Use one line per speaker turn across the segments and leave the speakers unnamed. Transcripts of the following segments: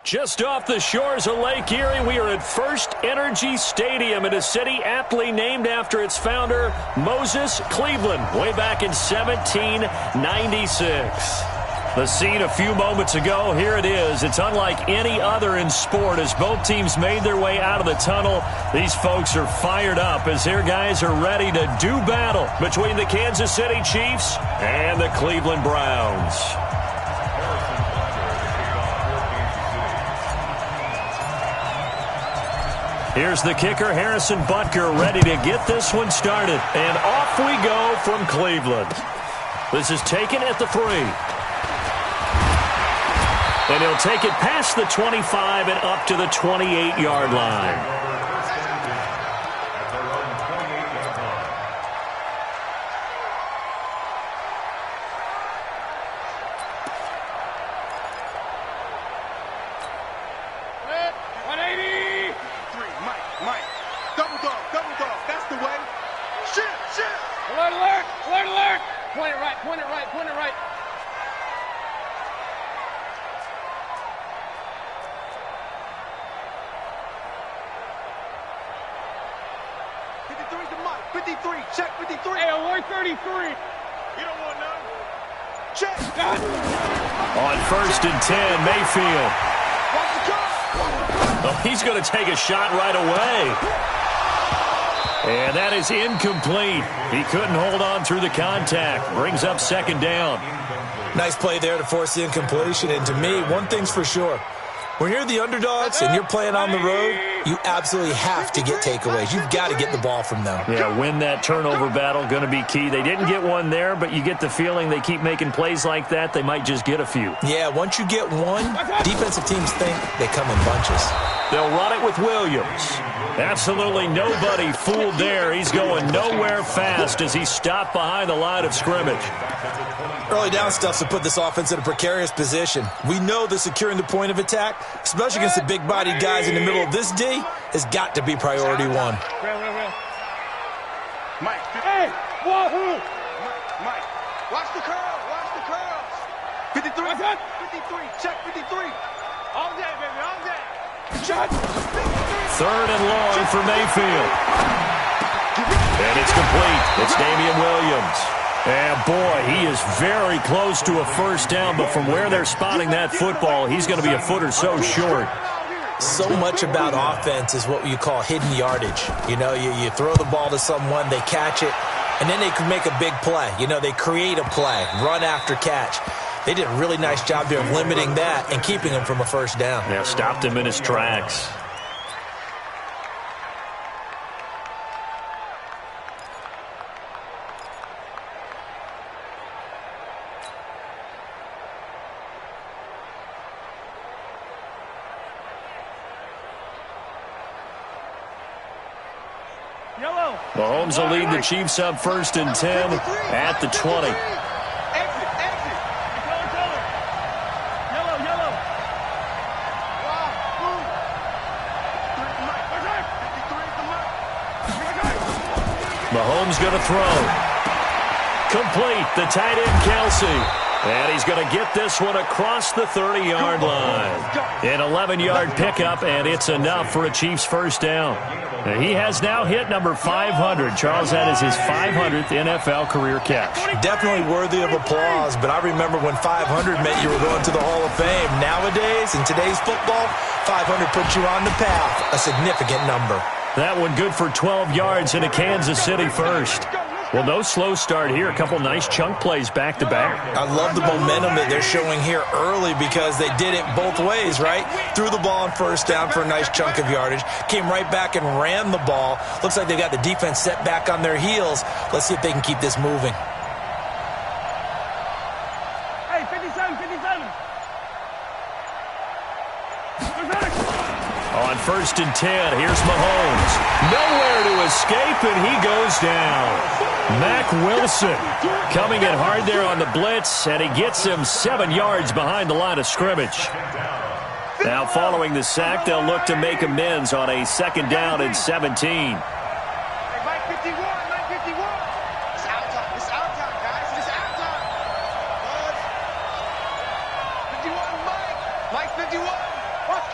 Just off the shores of Lake Erie, we are at First Energy Stadium in a city aptly named after its founder, Moses Cleveland, way back in 1796. The scene a few moments ago, here it is. It's unlike any other in sport as both teams made their way out of the tunnel. These folks are fired up as their guys are ready to do battle between the Kansas City Chiefs and the Cleveland Browns. Here's the kicker, Harrison Butker, ready to get this one started. And off we go from Cleveland. This is taken at the 3. And he'll take it past the 25 and up to the 28-yard line. On 1st and 10, Mayfield. Oh, he's going to take a shot right away. And that is incomplete. He couldn't hold on through the contact. Brings up 2nd down.
Nice play there to force the incompletion. And to me, one thing's for sure. When you're the underdogs and you're playing on the road, you absolutely have to get takeaways. You've got to get the ball from them.
Yeah, win that turnover battle, going to be key. They didn't get one there, but you get the feeling they keep making plays like that, they might just get a few.
Yeah, once you get one, defensive teams think they come in bunches.
They'll run it with Williams. Absolutely nobody fooled there. He's going nowhere fast as he's stopped behind the line of scrimmage.
Early down stuff to put this offense in a precarious position. We know that securing the point of attack, especially against the big-bodied guys in the middle of this D, has got to be priority one.
Mike, hey, wahoo! Mike, watch the curls, watch the curls. 53, 53, check 53. All day, baby, all day. Shot.
3rd and long for Mayfield. And it's complete. It's Damian Williams. And, boy, he is very close to a 1st down, but from where they're spotting that football, he's going to be a foot or so short.
So much about offense is what you call hidden yardage. You know, you throw the ball to someone, they catch it, and then they can make a big play. You know, they create a play, run after catch. They did a really nice job there of limiting that and keeping him from a 1st down.
Yeah, stopped him in his tracks. Mahomes will lead the Chiefs up 1st and 10 at the 20. Mahomes going to throw. Complete. The tight end, Kelsey. And he's going to get this one across the 30-yard line. An 11-yard pickup, and it's enough for a Chiefs 1st down. He has now hit number 500. Charles, that is his 500th NFL career catch.
Definitely worthy of applause, but I remember when 500 meant you were going to the Hall of Fame. Nowadays, in today's football, 500 puts you on the path, a significant number.
That one good for 12 yards in a Kansas City 1st. Well, no slow start here. A couple nice chunk plays back-to-back.
I love the momentum that they're showing here early because they did it both ways, right? Threw the ball on 1st down for a nice chunk of yardage. Came right back and ran the ball. Looks like they got the defense set back on their heels. Let's see if they can keep this moving.
Hey, 57, 57.
On 1st and 10, here's Mahomes. Nowhere to escape, and he goes down. Mack Wilson coming in hard there on the blitz, and he gets him 7 yards behind the line of scrimmage. Now, following the sack, they'll look to make amends on a 2nd down and 17.
Hey, Mike 51, Mike 51. It's out time. It's out time, guys. It's out time. 51, Mike. Mike 51. Watch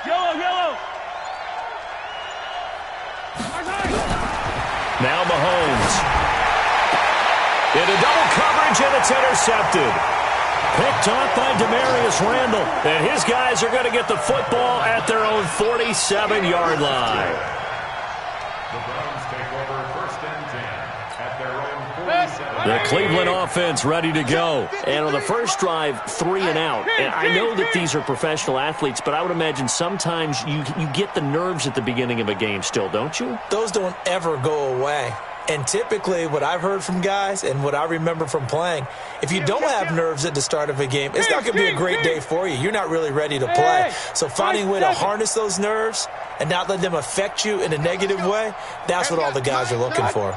Yellow.
Now Mahomes. Into double coverage, and it's intercepted. Picked off by Demarius Randall. And his guys are going to get the football at their own 47-yard line.
The Browns take over 1st and 10 at their own 47.
The Cleveland offense ready to go.
And on the first drive, 3 and out. And I know that these are professional athletes, but I would imagine sometimes you get the nerves at the beginning of a game still, don't you?
Those don't ever go away. And typically what I've heard from guys and what I remember from playing, if you don't have nerves at the start of a game, it's not going to be a great day for you. You're not really ready to play. So finding a way to harness those nerves and not let them affect you in a negative way, that's what all the guys are looking for.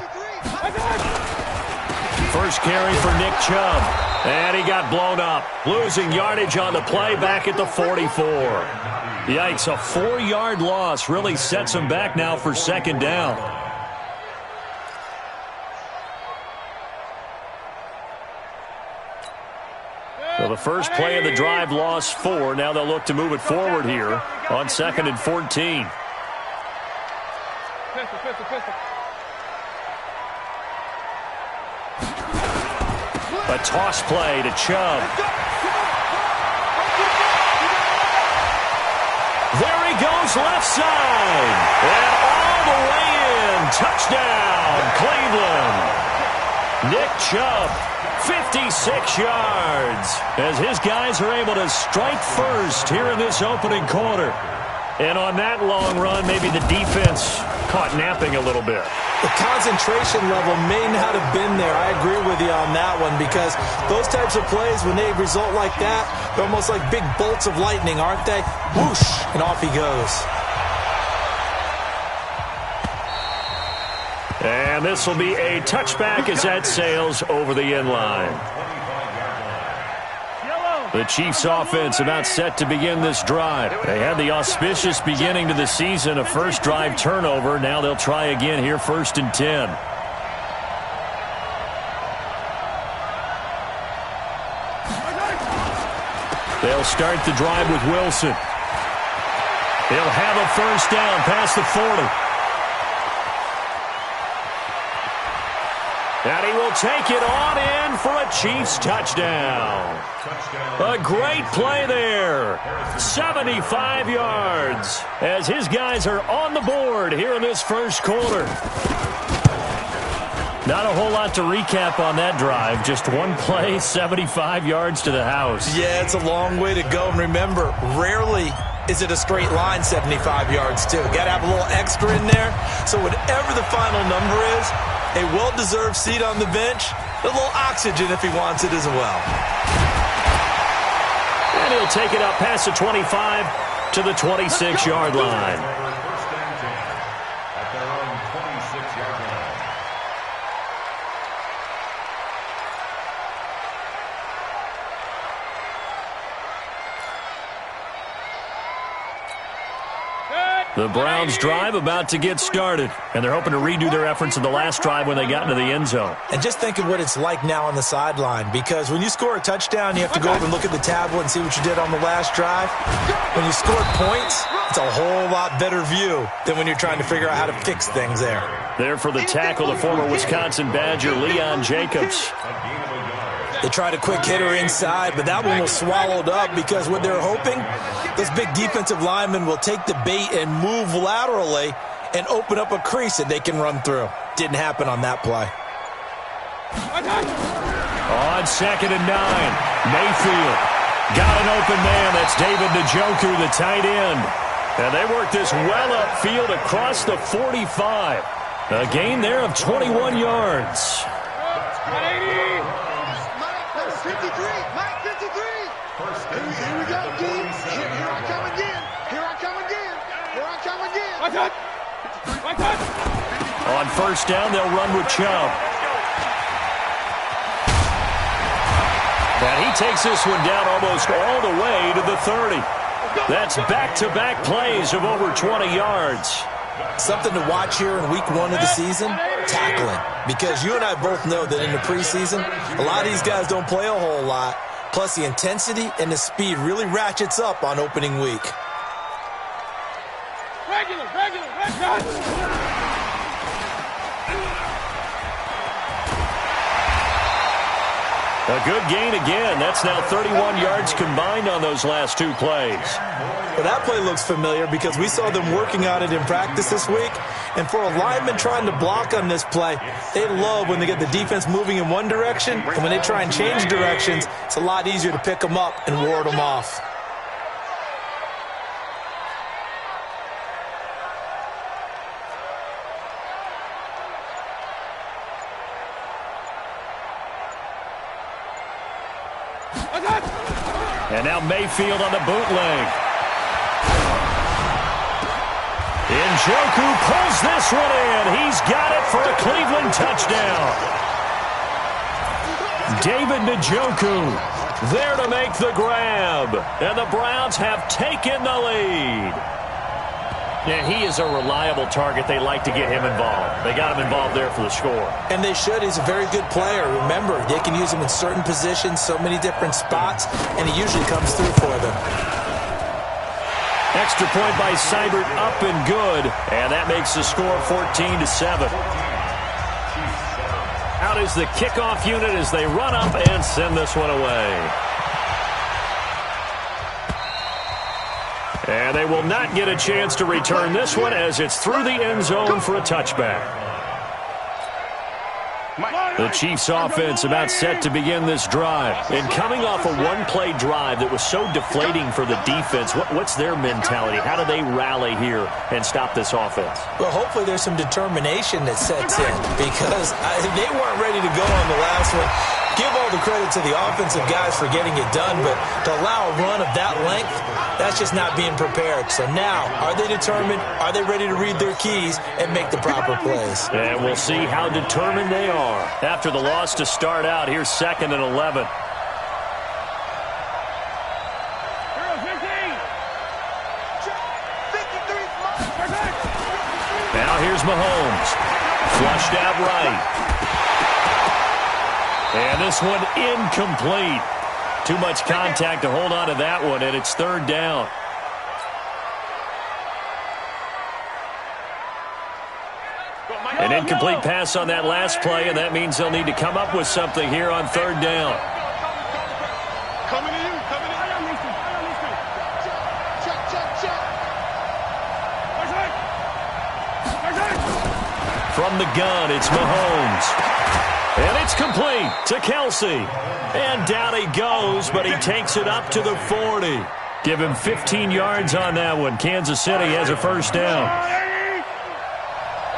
First carry for Nick Chubb. And he got blown up. Losing yardage on the play back at the 44. Yikes, a 4-yard loss really sets him back now for 2nd down. So the first play of the drive lost 4. Now they'll look to move it forward here on 2nd and 14. A toss play to Chubb. There he goes left side. And all the way in. Touchdown, Cleveland. Nick Chubb, 56 yards, as his guys are able to strike first here in this opening quarter. And on that long run, maybe the defense caught napping a little bit.
The concentration level may not have been there. I agree with you on that one, because those types of plays, when they result like that, they're almost like big bolts of lightning, aren't they? Whoosh, and off he goes.
And this will be a touchback as that sails over the end line. The Chiefs offense about set to begin this drive. They had the auspicious beginning to the season, a first drive turnover. Now they'll try again here, 1st and 10. They'll start the drive with Wilson. He'll have a first down past the 40. And he will take it on in for a Chiefs touchdown. A great play there. 75 yards as his guys are on the board here in this first quarter. Not a whole lot to recap on that drive. Just one play, 75 yards to the house.
Yeah, it's a long way to go. And remember, rarely is it a straight line 75 yards, too. Got to have a little extra in there. So whatever the final number is, a well-deserved seat on the bench, a little oxygen if he wants it as well.
And he'll take it up past the 25 to the 26-yard line.
First and 10 at their own 26-yard line.
The Browns drive about to get started, and they're hoping to redo their efforts in the last drive when they got into the end zone.
And just think of what it's like now on the sideline, because when you score a touchdown, you have to go over and look at the tablet and see what you did on the last drive. When you scored points, it's a whole lot better view than when you're trying to figure out how to fix things there.
There for the tackle, the former Wisconsin Badger, Leon Jacobs.
They tried a quick hitter inside, but that one was swallowed up because what they're hoping, those big defensive linemen will take the bait and move laterally and open up a crease that they can run through. Didn't happen on that play.
On 2nd and 9, Mayfield got an open man. That's David Njoku, the tight end. And they work this well upfield across the 45. A gain there of 21 yards.
53, Mike 53. Here we go, D. Here I come again. Here I come again. Here I come again.
On first down, they'll run with Chubb. And he takes this one down almost all the way to the 30. That's back-to-back plays of over 20 yards.
Something to watch here in week 1 of the season, tackling. Because you and I both know that in the preseason, a lot of these guys don't play a whole lot. Plus, the intensity and the speed really ratchets up on opening week.
Regular.
A good gain again. That's now 31 yards combined on those last 2 plays.
Well, that play looks familiar because we saw them working on it in practice this week. And for a lineman trying to block on this play, they love when they get the defense moving in one direction. And when they try and change directions, it's a lot easier to pick them up and ward them off.
And now Mayfield on the bootleg. Njoku pulls this one in. He's got it for a Cleveland touchdown. David Njoku there to make the grab. And the Browns have taken the lead. Yeah, he is a reliable target. They like to get him involved. They got him involved there for the score.
And they should. He's a very good player. Remember, they can use him in certain positions, so many different spots, and he usually comes through for them.
Extra point by Seibert, up and good. And that makes the score 14-7. Out is the kickoff unit as they run up and send this one away. And they will not get a chance to return this one as it's through the end zone for a touchback. The Chiefs offense about set to begin this drive. And coming off a one-play drive that was so deflating for the defense, what's their mentality? How do they rally here and stop this offense?
Well, hopefully there's some determination that sets in because they weren't ready to go on the last one. Give all the credit to the offensive guys for getting it done, but to allow a run of that length, that's just not being prepared. So now, are they determined? Are they ready to read their keys and make the proper plays?
And we'll see how determined they are. After the loss to start out, here's 2nd and 11. Now here's Mahomes. Flushed out right. And this one incomplete. Too much contact to hold on to that one, and it's 3rd down. An incomplete pass on that last play, and that means they'll need to come up with something here on 3rd down.
Coming to you.
From the gun, it's Mahomes. And it's complete to Kelsey. And down he goes, but he takes it up to the 40. Give him 15 yards on that one. Kansas City has a 1st down.
They're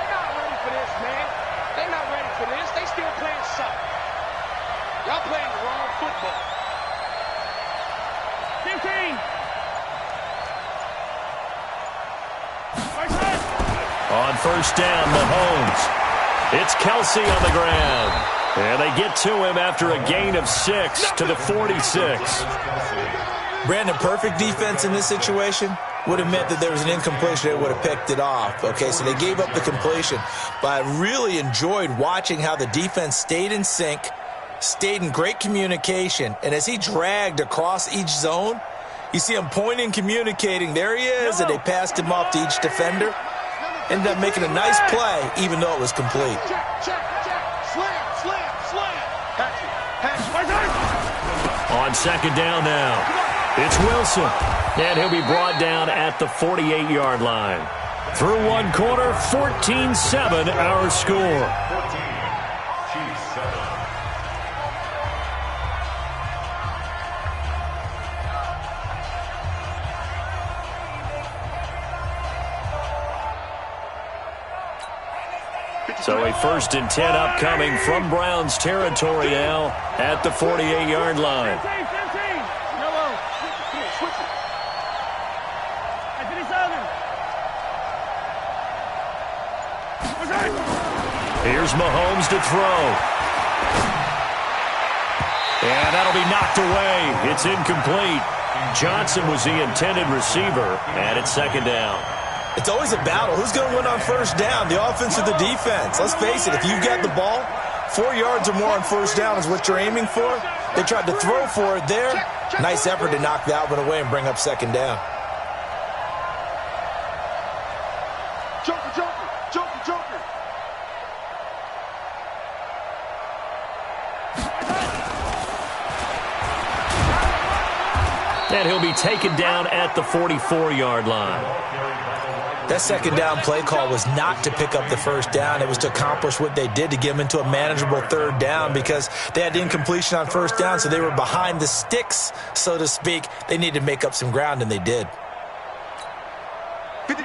not ready for this, man. They're not ready for this. They still playing soccer. Y'all playing the wrong football. 15.
On 1st down, Mahomes. It's Kelsey on the ground. And they get to him after a gain of 6 to the 46.
Brandon, perfect defense in this situation would have meant that there was an incompletion. They would have picked it off. Okay, so they gave up the completion. But I really enjoyed watching how the defense stayed in sync, stayed in great communication. And as he dragged across each zone, you see him pointing, communicating. There he is, and they passed him off to each defender. Ended up making a nice play, even though it was complete.
Check. Slam.
On 2nd down now, it's Wilson. And he'll be brought down at the 48-yard line. Through one quarter, 14-7 our score. So a 1st and 10 upcoming from Browns territory now at the 48-yard line. Here's Mahomes to throw. And that'll be knocked away. It's incomplete. Johnson was the intended receiver, and it's 2nd down.
It's always a battle. Who's going to win on 1st down, the offense or the defense? Let's face it, if you've got the ball, 4 yards or more on 1st down is what you're aiming for. They tried to throw for it there. Nice effort to knock that one away and bring up second down.
Joker, joker, joker, joker.
And he'll be taken down at the 44-yard line.
That second down play call was not to pick up the first down. It was to accomplish what they did to get them into a manageable third down because they had incompletion on first down, so they were behind the sticks, so to speak. They needed to make up some ground, and they did.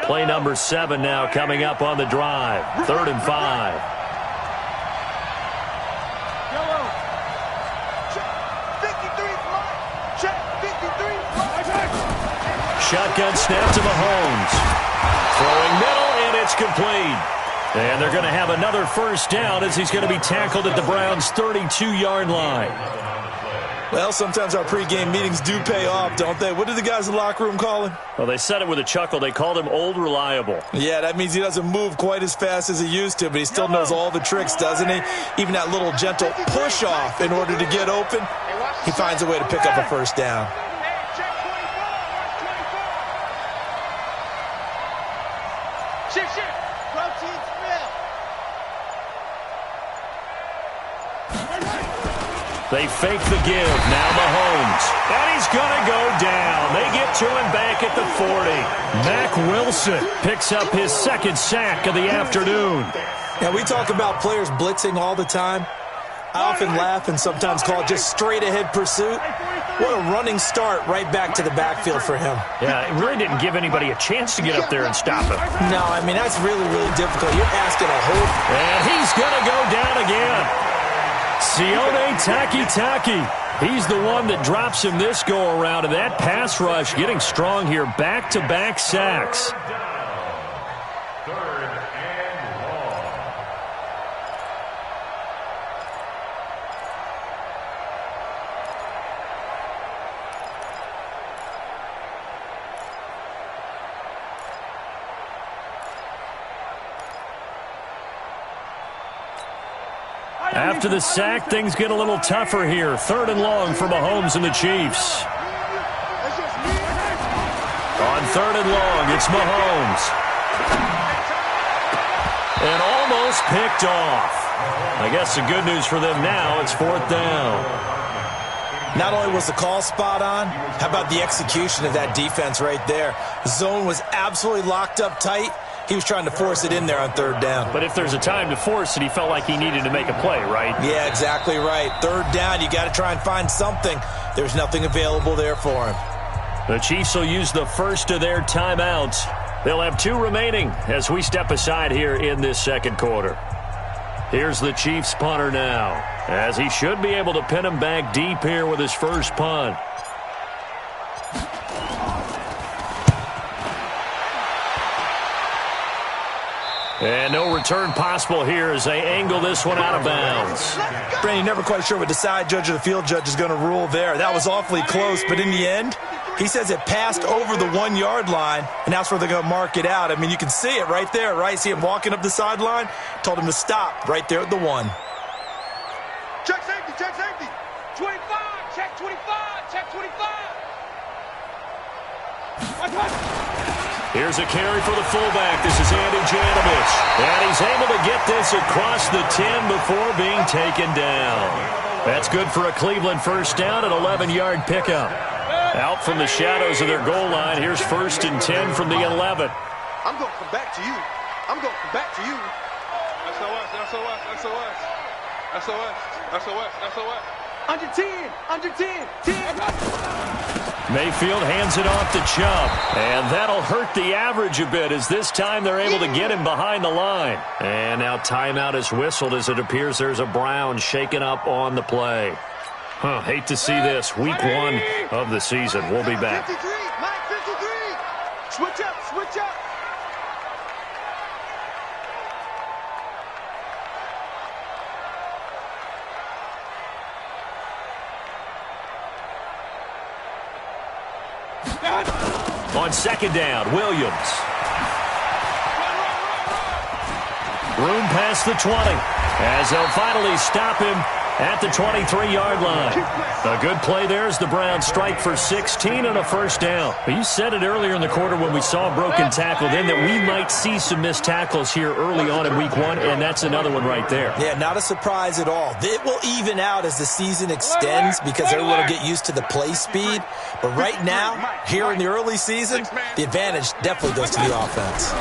Play number 7 now coming up on the drive. 3rd and 5.
Yellow. Check 53, Mike. Check 53, Mike.
Shotgun snap to Mahomes. Throwing middle, and it's complete. And they're going to have another first down as he's going to be tackled at the Browns' 32-yard line.
Well, sometimes our pregame meetings do pay off, don't they? What did the guys in the locker room call him?
Well, they said it with a chuckle. They called him Old Reliable.
Yeah, that means he doesn't move quite as fast as he used to, but he still knows all the tricks, doesn't he? Even that little gentle push-off in order to get open, he finds a way to pick up a first down.
They fake the give. Now Mahomes. And he's going to go down. They get to him back at the 40. Mack Wilson picks up his second sack of the afternoon.
Now, we talk about players blitzing all the time. I often laugh and sometimes call it just straight-ahead pursuit. What a running start right back to the backfield for him.
Yeah, it really didn't give anybody a chance to get up there and stop him.
No, I mean, that's really, really difficult. You're asking a whole...
And he's going to go down again. Sione Takitaki. He's the one that drops him this go-around, and that pass rush getting strong here. Back-to-back sacks. After the sack, things get a little tougher here. 3rd and long for Mahomes and the Chiefs. On 3rd and long, it's Mahomes. And almost picked off. I guess the good news for them now, it's 4th down.
Not only was the call spot on, how about the execution of that defense right there? The zone was absolutely locked up tight. He was trying to force it in there on 3rd down.
But if there's a time to force it, he felt like he needed to make a play, right?
Yeah, exactly right. 3rd down, you got to try and find something. There's nothing available there for him.
The Chiefs will use the first of their timeouts. They'll have 2 remaining as we step aside here in this second quarter. Here's the Chiefs punter now, as he should be able to pin him back deep here with his first punt. And no return possible here as they angle this one out of bounds.
Brandon, you're never quite sure what the side judge or the field judge is going to rule there. That was awfully close, but in the end, he says it passed over the 1-yard line, and that's where they're going to mark it out. I mean, you can see it right there, right? See him walking up the sideline? Told him to stop right there at the 1.
Check safety, check safety. 25, check 25, check 25.
Here's a carry for the fullback. This is Andy Janovich. And he's able to get this across the 10 before being taken down. That's good for a Cleveland first down, an 11-yard pickup. Out from the shadows of their goal line. Here's 1st and 10 from the 11.
I'm going to come back to you. I'm going to come back to you. SOS, SOS, SOS. SOS, SOS, SOS. Under 10, under 10, 10.
Mayfield hands it off to Chubb. And that'll hurt the average a bit as this time they're able to get him behind the line. And now timeout is whistled as it appears there's a Brown shaken up on the play. Hate to see this. Week 1 of the season. We'll be back.
53, Mike 53. Switch up, switch up.
On 2nd down, Williams. Room past the 20 as they'll finally stop him at the 23-yard line. A good play there as the Browns strike for 16 and a first down. But you said it earlier in the quarter when we saw a broken tackle then that we might see some missed tackles here early on in week 1, and that's another one right there.
Yeah, not a surprise at all. It will even out as the season extends because everyone will get used to the play speed. But right now, here in the early season, the advantage definitely goes to the offense.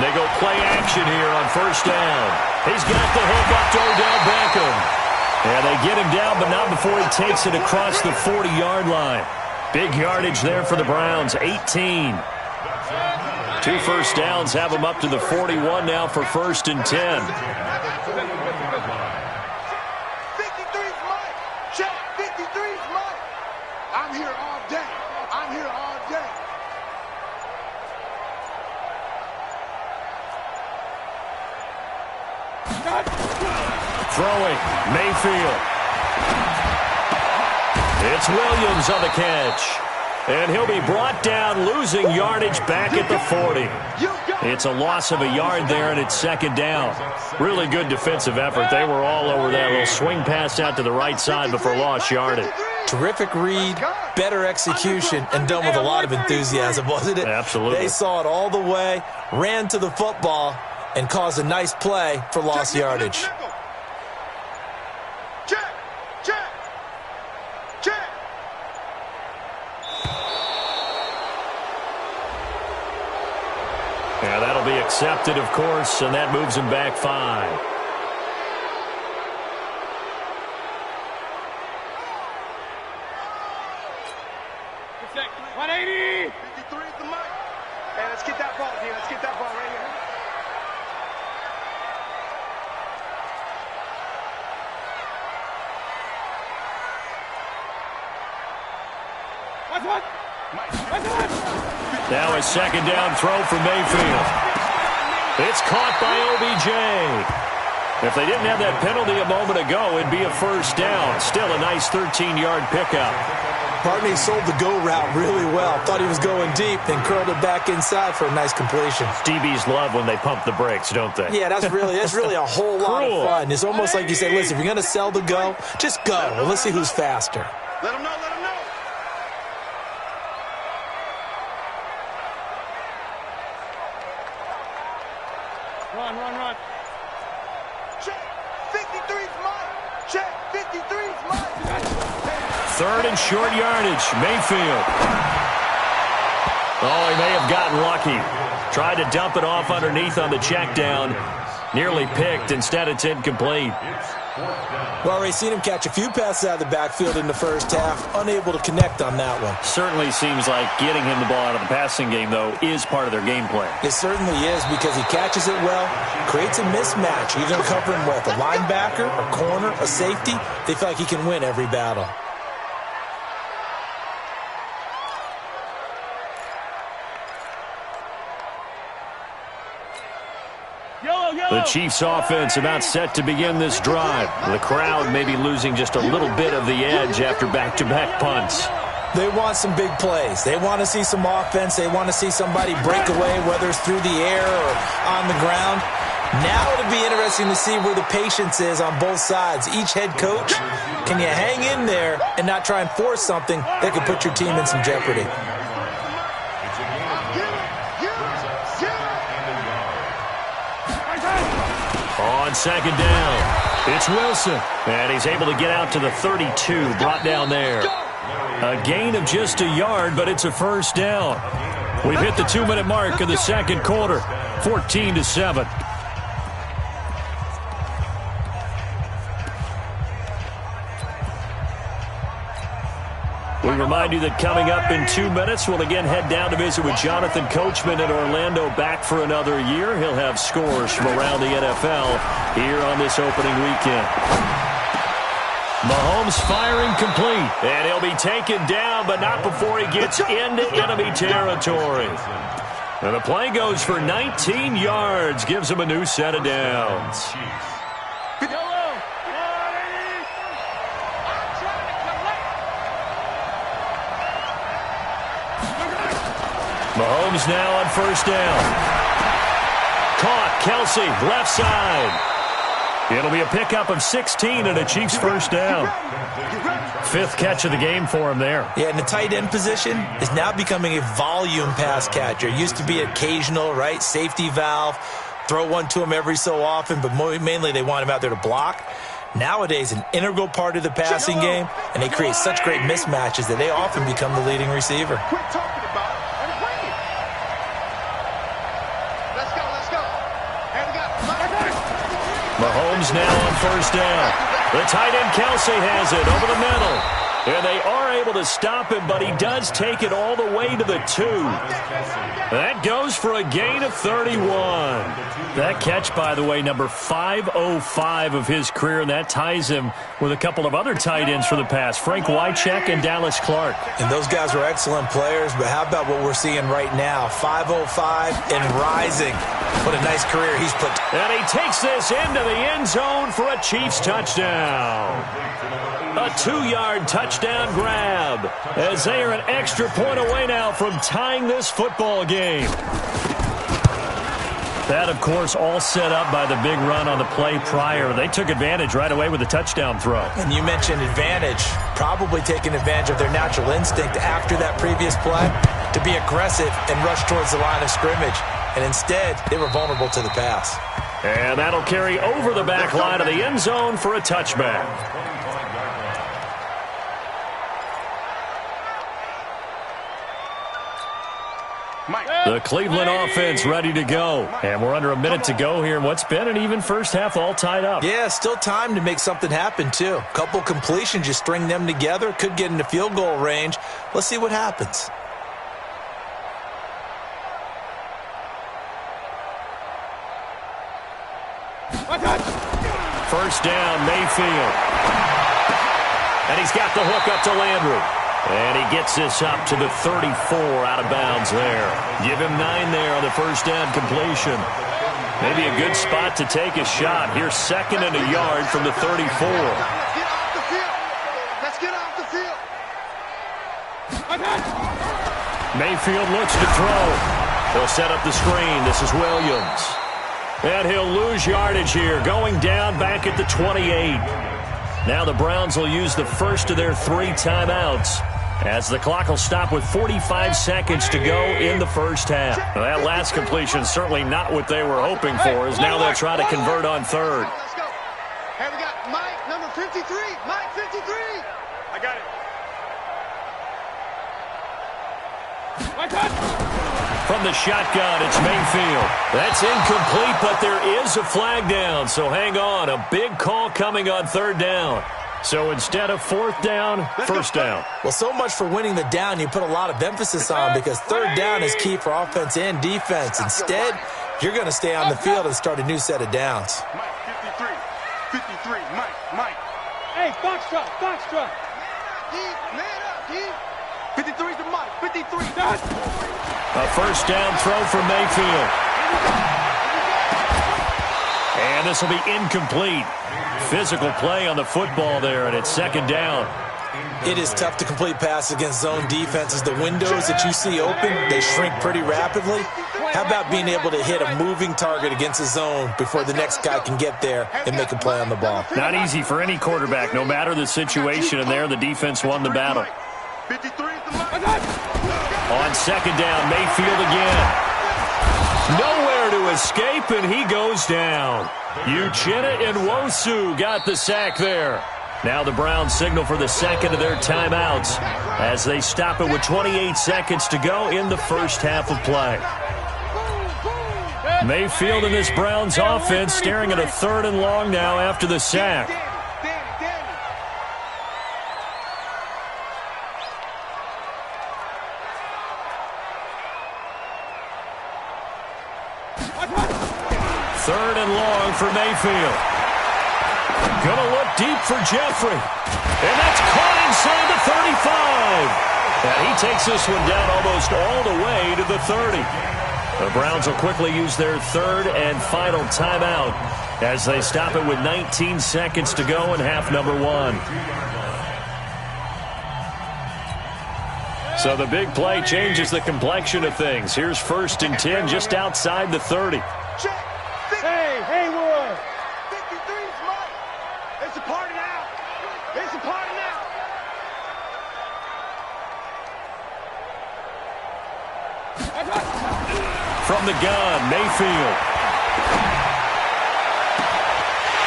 They go play action here on first down. He's got the hook up to Odell Beckham. And they get him down, but not before he takes it across the 40-yard line. Big yardage there for the Browns, 18. 2 first downs have them up to the 41 now for 1st and 10.
53's mine. Check, 53's mine. I'm here all day. I'm here all day.
Throwing, Mayfield. It's Williams on the catch. And he'll be brought down, losing yardage back at the 40. It's a loss of a yard there, and it's 2nd down. Really good defensive effort. They were all over that little swing pass out to the right side before lost yardage.
Terrific read, better execution, and done with a lot of enthusiasm, wasn't it?
Absolutely.
They saw it all the way, ran to the football, and caused a nice play for lost yardage.
Check, check, check.
Yeah, that'll be accepted, of course, and that moves him back 5.
Check, 180. 53 is the mic. Hey, let's get that ball, D. Let's get that ball right here.
Now a 2nd down throw for Mayfield. It's caught by OBJ. If they didn't have that penalty a moment ago, it'd be a 1st down. Still a nice 13-yard pickup.
Partney sold the go route really well. Thought he was going deep, then curled it back inside for a nice completion.
DBs love when they pump the brakes, don't they?
Yeah, that's really a whole lot of fun. It's almost like you say, listen, if you're going to sell the go, just go. And let's see who's faster.
Let him know, let him know. Run. Check, 53's mine. Check, 53's mine.
3rd and short yardage, Mayfield. Oh, he may have gotten lucky. Tried to dump it off underneath on the check down. Nearly picked. Instead, it's incomplete.
Well, we've seen him catch a few passes out of the backfield in the first half. Unable to connect on that one.
Certainly seems like getting him the ball out of the passing game, though, is part of their game plan.
It certainly is because he catches it well, creates a mismatch. You're going to cover him with a linebacker, a corner, a safety. They feel like he can win every battle.
The Chiefs offense about set to begin this drive. The crowd may be losing just a little bit of the edge after back-to-back punts.
They want some big plays. They want to see some offense. They want to see somebody break away, whether it's through the air or on the ground. Now it'll be interesting to see where the patience is on both sides. Each head coach, can you hang in there and not try and force something that could put your team in some jeopardy?
On 2nd down, it's Wilson. And he's able to get out to the 32, brought down there. A gain of just a yard, but it's a 1st down. We've hit the 2-minute mark of the 2nd quarter, 14-7. We remind you that coming up in 2 minutes, we'll again head down to visit with Jonathan Coachman in Orlando, back for another year. He'll have scores from around the NFL here on this opening weekend. Mahomes firing complete, and he'll be taken down, but not before he gets into enemy territory. And the play goes for 19 yards, gives him a new set of downs. Mahomes now on 1st down. Caught, Kelsey, left side. It'll be a pickup of 16 and a Chiefs first down. 5th catch of the game for him there.
Yeah, and the tight end position is now becoming a volume pass catcher. It used to be occasional, right? Safety valve, throw one to him every so often, but mainly they want him out there to block. Nowadays, an integral part of the passing game, and they create such great mismatches that they often become the leading receiver.
Quit talking about it and bring it. Let's go, let's go. And we got
Mahomes now on first down. The tight end Kelsey has it over the middle. And they are able to stop him, but he does take it all the way to the 2. That goes for a gain of 31. That catch, by the way, number 505 of his career, and that ties him with a couple of other tight ends for the past, Frank Wycheck and Dallas Clark.
And those guys were excellent players, but how about what we're seeing right now? 505 and rising. What a nice career he's put.
And he takes this into the end zone for a Chiefs touchdown. A 2-yard touchdown grab as they are an extra point away now from tying this football game. That, of course, all set up by the big run on the play prior. They took advantage right away with the touchdown throw.
And you mentioned advantage, probably taking advantage of their natural instinct after that previous play to be aggressive and rush towards the line of scrimmage. And instead, they were vulnerable to the pass.
And that'll carry over the back line of the end zone for a touchback. The Cleveland offense ready to go. And we're under a minute to go here in what's been an even first half, all tied up.
Yeah, still time to make something happen, too. Couple completions, you string them together, could get into field goal range. Let's see what happens.
First down, Mayfield. And he's got the hook up to Landry. And he gets this up to the 34 out of bounds there. Give him 9 there on the first down completion. Maybe a good spot to take a shot. Here's 2nd and a yard from the 34.
Get off the field. Let's get off the field.
Mayfield looks to throw. He'll set up the screen. This is Williams. And he'll lose yardage here, going down back at the 28. Now the Browns will use the first of their 3 timeouts as the clock will stop with 45 seconds to go in the first half. Now that last completion certainly not what they were hoping for, as now they'll try to convert on 3rd.
Let's go. Hey, we got Mike, number 53. Mike, 53. I got it.
From the shotgun, it's Mayfield. That's incomplete, but there is a flag down, so hang on. A big call coming on 3rd down. So instead of 4th down, first down.
Well, so much for winning the down you put a lot of emphasis on, because 3rd down is key for offense and defense. Instead, you're going to stay on the field and start a new set of downs.
Mike, 53. 53. Mike. Hey, Foxtrot. Man up, D. 53 to Mike. 53.
A first down throw for Mayfield. And this will be incomplete. Physical play on the football there, and it's 2nd down.
It is tough to complete passes against zone defenses. The windows that you see open, they shrink pretty rapidly. How about being able to hit a moving target against a zone before the next guy can get there and make a play on the ball?
Not easy for any quarterback, no matter the situation, and there the defense won the battle.
53 is the Mike.
On 2nd down, Mayfield again. Nowhere to escape, and he goes down. Uchenna and Nwosu got the sack there. Now the Browns signal for the 2nd of their timeouts as they stop it with 28 seconds to go in the first half of play. Mayfield and this Browns offense staring at a 3rd and long now after the sack. Third and long for Mayfield. Gonna look deep for Jeffrey. And that's caught inside the 35. And he takes this one down almost all the way to the 30. The Browns will quickly use their 3rd and final timeout as they stop it with 19 seconds to go in half number 1. So the big play changes the complexion of things. Here's 1st and 10 just outside the 30.
Check. Hey, Haywood. 53's
From the gun, Mayfield.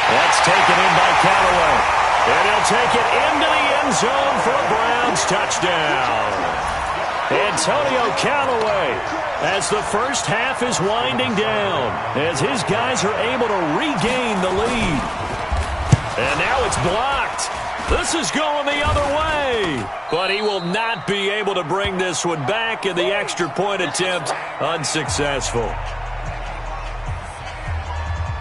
That's taken in by Canale. And he'll take it into the end zone for a Browns touchdown. Antonio Canale, as the first half is winding down, as his guys are able to regain the lead. And now it's blocked. This is going the other way. But he will not be able to bring this one back, and the extra point attempt unsuccessful.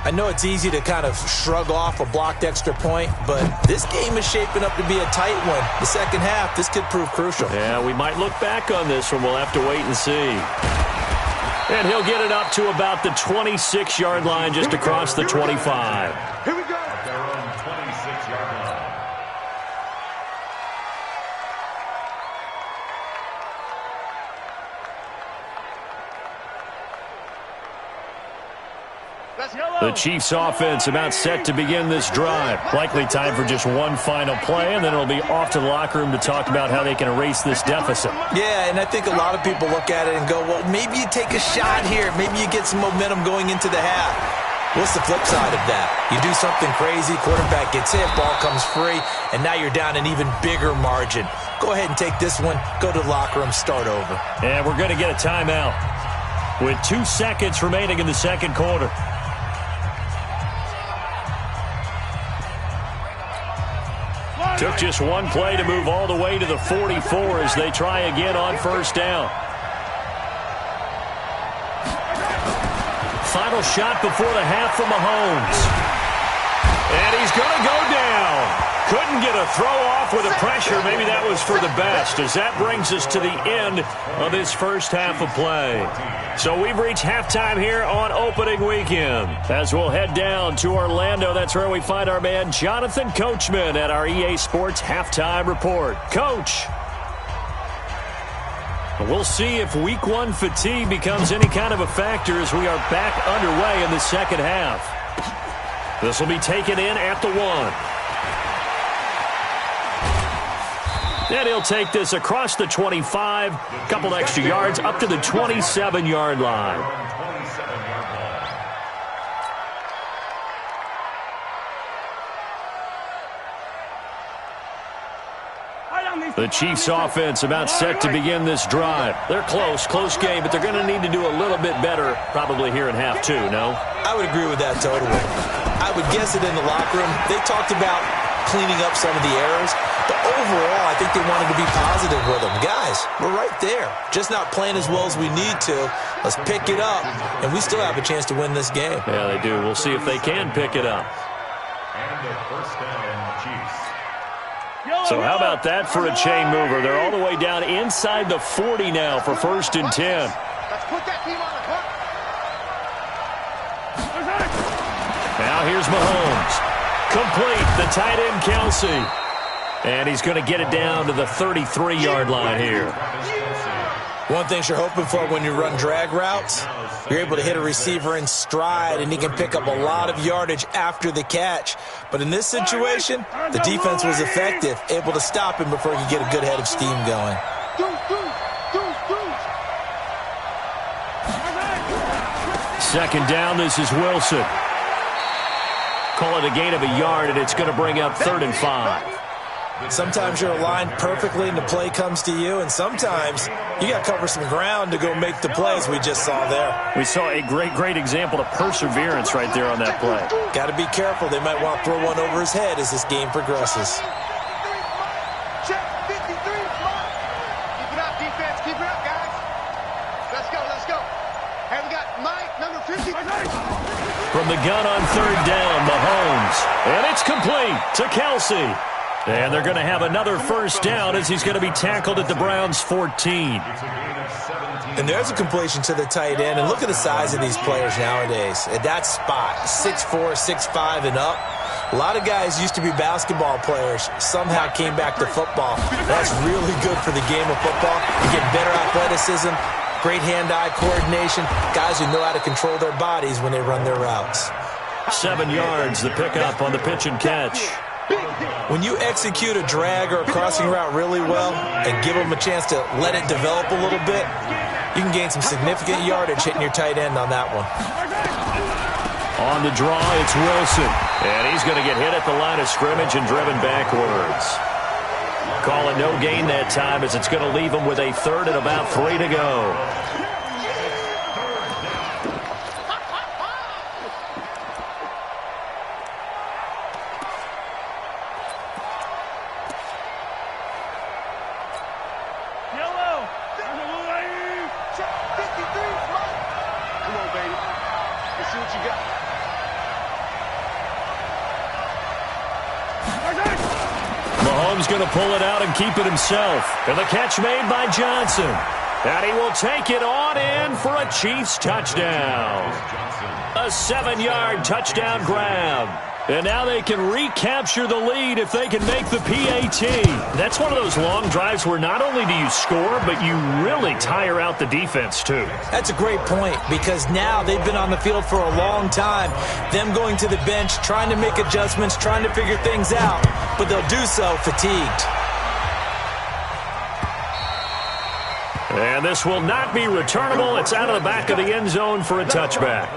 I know it's easy to kind of shrug off a blocked extra point, but this game is shaping up to be a tight one. The second half, this could prove crucial.
Yeah, we might look back on this one. We'll have to wait and see. And he'll get it up to about the 26-yard line, just across the 25.
Here we go.
At their own 26-yard line.
The Chiefs offense about set to begin this drive. Likely time for just one final play, and then it'll be off to the locker room to talk about how they can erase this deficit.
Yeah, and I think a lot of people look at it and go, well, maybe you take a shot here. Maybe you get some momentum going into the half. What's the flip side of that? You do something crazy, quarterback gets hit, ball comes free, and now you're down an even bigger margin. Go ahead and take this one, go to the locker room, start over.
And we're going to get a timeout with 2 seconds remaining in the second quarter. Took just one play to move all the way to the 44 as they try again on first down. Final shot before the half from Mahomes. And he's going to go down. Couldn't get a throw off with the pressure. Maybe that was for the best, as that brings us to the end of this first half of play. So we've reached halftime here on opening weekend. As we'll head down to Orlando, that's where we find our man Jonathan Coachman at our EA Sports Halftime Report. Coach, we'll see if Week 1 fatigue becomes any kind of a factor as we are back underway in the second half. This will be taken in at the 1. And he'll take this across the 25, a couple extra yards, up to the 27-yard line. The Chiefs offense about set to begin this drive. They're close game, but they're going to need to do a little bit better probably here in half 2, no?
I would agree with that totally. I would guess it in the locker room. They talked about cleaning up some of the errors, but overall, I think they wanted to be positive with them. Guys, we're right there. Just not playing as well as we need to. Let's pick it up, and we still have a chance to win this game.
Yeah, they do. We'll see if they can pick it up.
And a first down, Chiefs.
So how about that for a chain mover? They're all the way down inside the 40 now for 1st and 10.
Let's put that team on the hook.
Now here's Mahomes. Complete, the tight end Kelsey. And he's going to get it down to the 33-yard line here.
One thing you're hoping for when you run drag routes, you're able to hit a receiver in stride, and he can pick up a lot of yardage after the catch. But in this situation, the defense was effective, able to stop him before he could get a good head of steam going.
Second down, this is Wilson. Call it a gain of a yard, and it's going to bring up 3rd and 5.
Sometimes you're aligned perfectly and the play comes to you, and sometimes you got to cover some ground to go make the plays we just saw there.
We saw a great example of perseverance right there on that play.
Got to be careful. They might want to throw one over his head as this game progresses.
Check 53. Come on. Keep it up, defense. Keep it up, guys. Let's go. Hey, we got Mike, number 50.
From the gun on 3rd down, Mahomes. And it's complete to Kelsey. And they're going to have another first down as he's going to be tackled at the Browns' 14.
And there's a completion to the tight end. And look at the size of these players nowadays. At that spot, 6'4", 6'5", and up. A lot of guys used to be basketball players, somehow came back to football. That's really good for the game of football. You get better athleticism, great hand-eye coordination, guys who know how to control their bodies when they run their routes.
7 yards, the pickup on the pitch and catch.
When you execute a drag or a crossing route really well and give them a chance to let it develop a little bit, You can gain some significant yardage hitting your tight end on that one.
On the draw, it's Wilson. And he's going to get hit at the line of scrimmage and driven backwards. Call it no gain that time as it's going to leave him with a third and about 3 to go. Mahomes going to pull it out and keep it himself. And the catch made by Johnson. And he will take it on in for a Chiefs touchdown. A 7-yard touchdown grab. And now they can recapture the lead if they can make the PAT. That's one of those long drives where not only do you score, but you really tire out the defense too.
That's a great point because now they've been on the field for a long time. Them going to the bench, trying to make adjustments, trying to figure things out, but they'll do so fatigued.
And this will not be returnable. It's out of the back of the end zone for a touchback.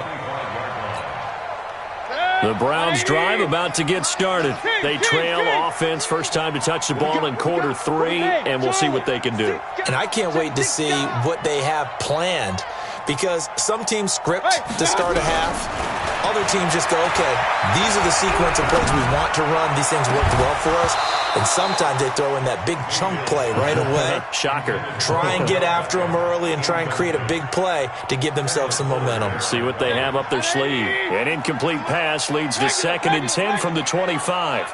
The Browns drive about to get started. They trail offense first time to touch the ball in quarter 3, and we'll see what they can do.
And I can't wait to see what they have planned because some teams script to start a half. Other teams just go, okay, these are the sequence of plays we want to run. These things worked well for us. And sometimes they throw in that big chunk play right away.
Shocker.
Try and get after them early and try and create a big play to give themselves some momentum.
See what they have up their sleeve. An incomplete pass leads to 2nd and 10 from the 25.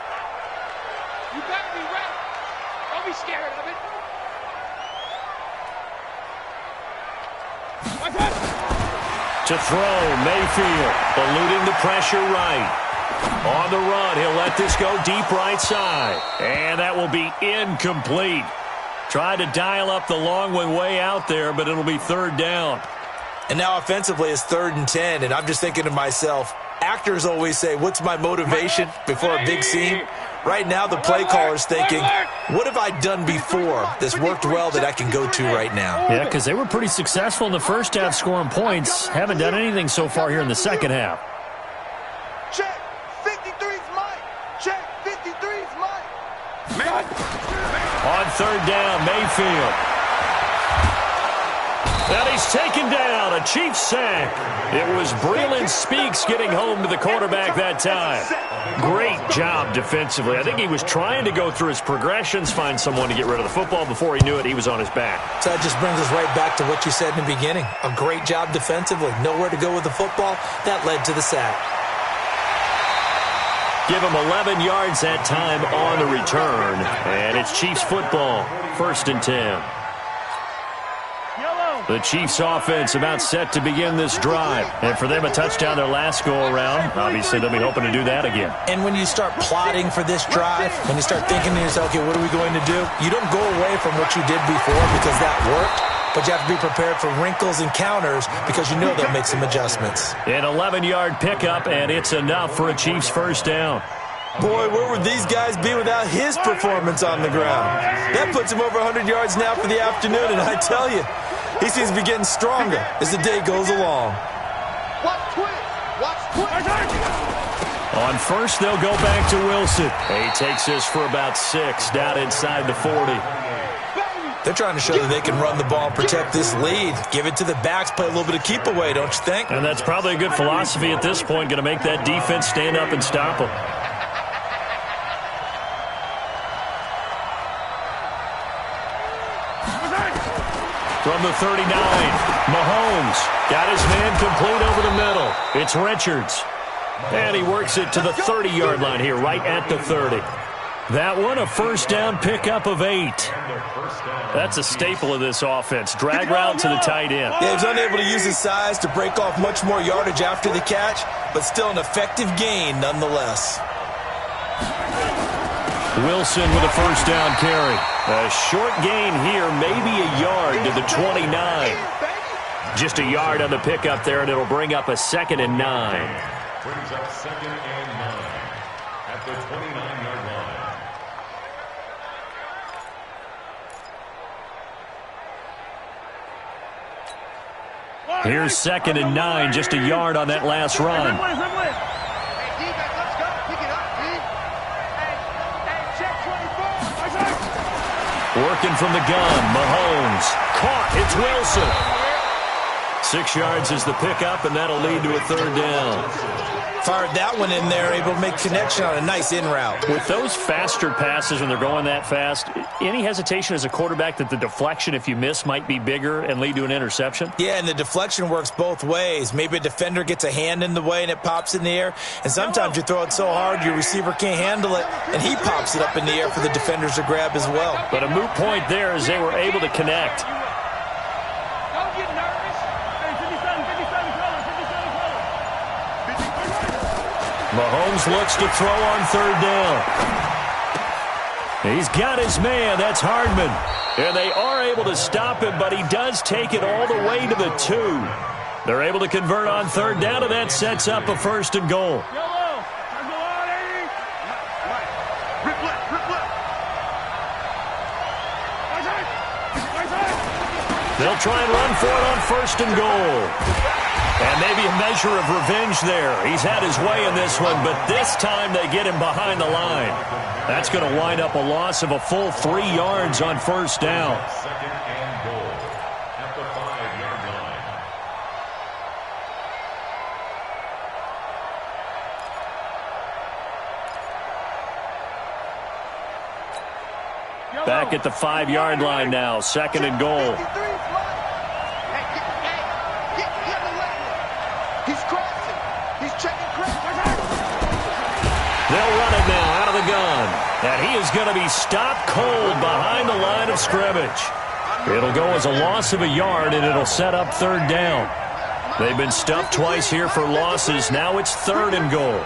You gotta be ready. Don't be scared of it.
To throw, Mayfield, eluding the pressure right. On the run, he'll let this go deep right side. And that will be incomplete. Tried to dial up the long one way out there, but it'll be 3rd down.
And now offensively it's 3rd and 10, and I'm just thinking to myself, actors always say, what's my motivation before a big scene? Right now the play caller's thinking, what have I done before that's worked well that I can go to right now?
Yeah, because they were pretty successful in the first half scoring points. Haven't done anything so far here in the second half.
Check. 53's Mike. Check. 53's Mike.
On 3rd down, Mayfield. And he's taken down, a Chiefs sack. It was Breeland Speaks getting home to the quarterback that time. Great job defensively. I think he was trying to go through his progressions, find someone to get rid of the football. Before he knew it, he was on his back.
So that just brings us right back to what you said in the beginning. A great job defensively. Nowhere to go with the football. That led to the sack.
Give him 11 yards that time on the return. And it's Chiefs football, 1st and 10. The Chiefs offense about set to begin this drive. And for them, a touchdown their last go-around. Obviously, they'll be hoping to do that again.
And when you start plotting for this drive, when you start thinking to yourself, okay, what are we going to do? You don't go away from what you did before because that worked. But you have to be prepared for wrinkles and counters because you know they'll make some adjustments.
An 11-yard pickup, and it's enough for a Chiefs 1st down.
Boy, where would these guys be without his performance on the ground? That puts him over 100 yards now for the afternoon, and I tell you, he seems to be getting stronger as the day goes along.
Watch twist. Watch twist.
On 1st, they'll go back to Wilson. He takes this for about 6 down inside the 40.
They're trying to show that they can run the ball and protect this lead. Give it to the backs, play a little bit of keep away, don't you think?
And that's probably a good philosophy at this point, going to make that defense stand up and stop them. From the 39, Mahomes got his man complete over the middle. It's Richards. And he works it to the 30-yard line here, right at the 30. That one, a 1st down pickup of 8. That's a staple of this offense. Drag route to the tight end.
Yeah, he's unable to use his size to break off much more yardage after the catch, but still an effective gain nonetheless.
Wilson with a 1st down carry. A short gain here, maybe a yard to the 29. Just a yard on the pickup there, and it'll bring up a 2nd and 9.
Brings up 2nd and 9 at the 29-yard line.
Here's 2nd and 9, just a yard on that last run. Working from the gun, Mahomes. Caught, it's Wilson. 6 yards is the pickup, and that'll lead to a 3rd down.
Fired that one in there, able to make connection on a nice in route.
With those faster passes when they're going that fast, any hesitation as a quarterback that the deflection, if you miss, might be bigger and lead to an interception?
Yeah, and the deflection works both ways. Maybe a defender gets a hand in the way and it pops in the air, and sometimes you throw it so hard your receiver can't handle it, and he pops it up in the air for the defenders to grab as well.
But a moot point there as they were able to connect. Mahomes looks to throw on 3rd down. He's got his man. That's Hardman. And they are able to stop him, but he does take it all the way to the 2. They're able to convert on 3rd down, and that sets up a 1st and goal. They'll try and run for it on 1st and goal. And maybe a measure of revenge there. He's had his way in this one, but this time they get him behind the line. That's going to wind up a loss of a full 3 yards on 1st down.
2nd and goal at the 5-yard line.
Back at the 5-yard line now. 2nd and goal. They'll run it now out of the gun. And he is going to be stopped cold behind the line of scrimmage. It'll go as a loss of a yard, and it'll set up 3rd down. They've been stuffed twice here for losses. Now it's 3rd and goal.